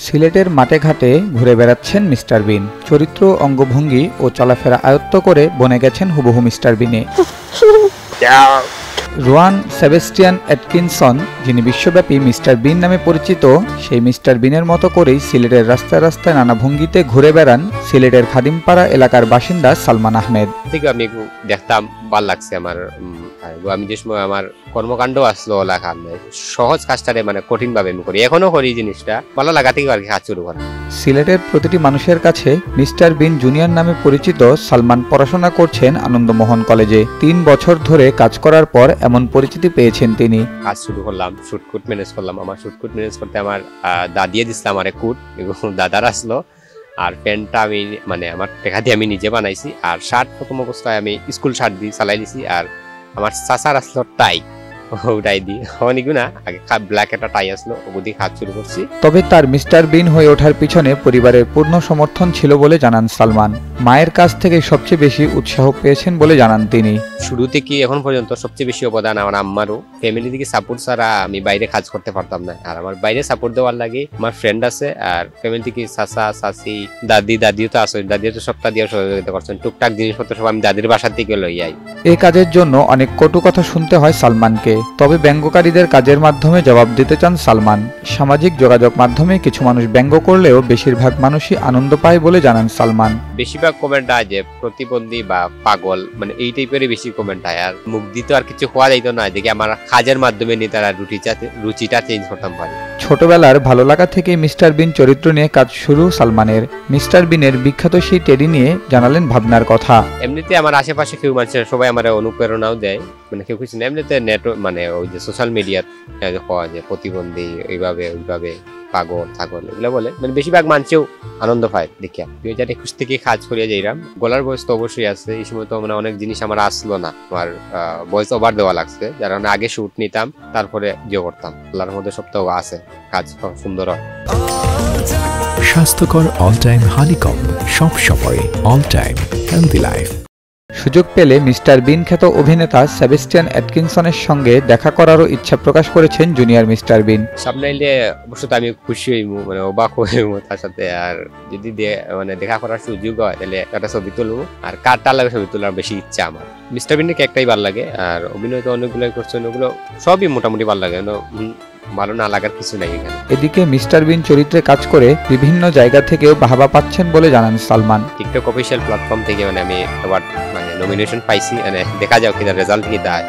সিলেটের মাঠে ঘাটে ঘুরে বেড়াচ্ছেন মিস্টার বিন। চরিত্র, অঙ্গভঙ্গি ও চলাফেরা আয়ত্ত করে বনে গেছেন হুবহু মিস্টার বিনে। রোয়ান সেবেস্টিয়ান অ্যাটকিনসন, যিনি বিশ্বব্যাপী মিস্টার বিন নামে পরিচিত, সেই মিস্টার বিনের মতো করেই সিলেটের রাস্তায় রাস্তায় নানা ভঙ্গিতে ঘুরে বেড়ান সিলেটের খাদিমপাড়া এলাকার বাসিন্দা সালমান আহমেদ। আমি দেখতাম ভাল লাগছে আমার। আমি যে সময় আমার কর্মকাণ্ড আসলো লেখা সহজ কাজটারে কঠিন ভাবে আমি করি, এখনো করি। জিনিসটা ভালো লাগা থেকে আর কি কাজ শুরু করা। সিলেটের প্রতিটি মানুষের কাছে মিস্টার বিন জুনিয়র নামে পরিচিত সালমান পড়াশোনা করছেন আনন্দমোহন কলেজে। 3 বছর ধরে কাজ করার পর এমন পরিচিতি পেয়েছেন তিনি। কাজ শুরু করলাম, শুটকুট ম্যানেজ করলাম। আমার শুটকুট ম্যানেজ করতে আমার দাদিয়ে দিচ্ছিলাম আমার কুট, এবং দাদার আসলো। আর প্যান্টটা আমি আমার টেকা দিয়ে আমি নিজে বানাইছি। আর শার্ট প্রথম অবস্থায় আমি স্কুল শার্ট দিয়ে চালাই দিছি। আর আমার চাচার আসলো টাই, ওটাই দিয়ে অনেকগুলো আগে ব্ল্যাক একটা টাই আসলো, ওগুলি কাজ শুরু করছি। তবে তার মিস্টার বিন হয়ে ওঠার পিছনে পরিবারের পূর্ণ সমর্থন ছিল বলে জানান সালমান। মায়ের কাছ থেকে সবচেয়ে বেশি উৎসাহ পেয়েছেন বলে জানান তিনি। শুরু থেকে এখন পর্যন্ত সবচেয়ে বেশি অবদান আমার আম্মারও। ফ্যামিলি থেকে সাপোর্ট ছাড়া আমি বাইরে কাজ করতে পারতাম না। আর আমার বাইরে সাপোর্ট দেওয়ার লাগে আমার ফ্রেন্ড আছে, আর ফ্যামিলি থেকে চাচা চাচি দাদিও তো আছে। দাদিও তো সবটা দিয়ে সহযোগিতা করছেন। টুকটাক জিনিসপত্র সব আমি দাদির বাসার থেকে লই যাই। এই কাজের জন্য অনেক কটু কথা শুনতে হয় সালমানকে, তবে ব্যঙ্গকারীদের কাজের মাধ্যমে জবাব দিতে চান সালমান। সামাজিক যোগাযোগ মাধ্যমে কিছু মানুষ ব্যঙ্গ করলেও বেশিরভাগ মানুষই আনন্দ পায় বলে জানান সালমান। বেশিরভাগ কমেন্ট হয় যে প্রতিবন্ধী বা পাগল, এই টাইপেরই বেশি কমেন্ট হয়। আর মুখ দিতে আর কিছু হওয়া যাইতো না, দেখি আমার কাজের মাধ্যমে নিয়ে তারা রুচিটা চেঞ্জ করতাম পারে। ছোটবেলার ভালো লাগা থেকে মিস্টার বিন চরিত্র নিয়ে কাজ শুরু সালমানের। মিস্টার বিনের বিখ্যাত সেই টেডি নিয়ে জানালেন ভাবনার কথা। এমনিতে আমার আশেপাশে কেউ মানুষের সবাই আমার অনুপ্রেরণাও দেয়। কেউ কিছু না, এমনিতে নেট ওই যে সোশ্যাল মিডিয়াত হওয়া যে প্রতিবন্ধী এইভাবে ওইভাবে পাগল ছাগল এগুলো বলে, বেশিরভাগ মানুষেও আনন্দ পায় দেখিয়া। 2021 থেকে কাজ করিয়া যাইলাম। গলার বয়স তো অবশ্যই আছে। এই সময় তো অনেক জিনিস আমার আসলো না, আমার ভয়েস ওভার দেওয়া লাগছে, যার কারণে আগে শুট নিতাম, তারপরে ইয়ে করতাম। গলার মধ্যে সপ্তাহ আছে, কাজ সুন্দর হয়। স্বাস্থ্যকর অল টাইম হানিকম, সব সময় অল টাইম হেলদি লাইফ। সুযোগ পেলে মিস্টার বিন খ্যাত অভিনেতা সেবেস্টিয়ান অ্যাটকিনসনের সঙ্গে দেখা করারও ইচ্ছা প্রকাশ করেছেন জুনিয়র মিস্টার বিন। সামনে এলে অবশ্যই আমি খুশি হইব, অবাক হইব তার সাথে। আর যদি দেখা করার সুযোগ হয় তাহলে একটা ছবি তুলবো। আর কারটা লাগে ছবি তোলার বেশি ইচ্ছা আমার। মিস্টার বিনকে একটাই ভালো লাগে, আর অভিনয় তো অনেকগুলোই করছেন, ওগুলো সবই মোটামুটি ভালো লাগে, ভালো না লাগার কিছু নাই এখানে। এদিকে মিস্টার বিন চরিত্রে কাজ করে বিভিন্ন জায়গা থেকেও বাহবা পাচ্ছেন বলে জানান সালমান। টিকটক অফিসিয়াল প্ল্যাটফর্ম থেকে আমি আবার নমিনেশন পাইছি। দেখা যাও কি রেজাল্ট কি দেয়।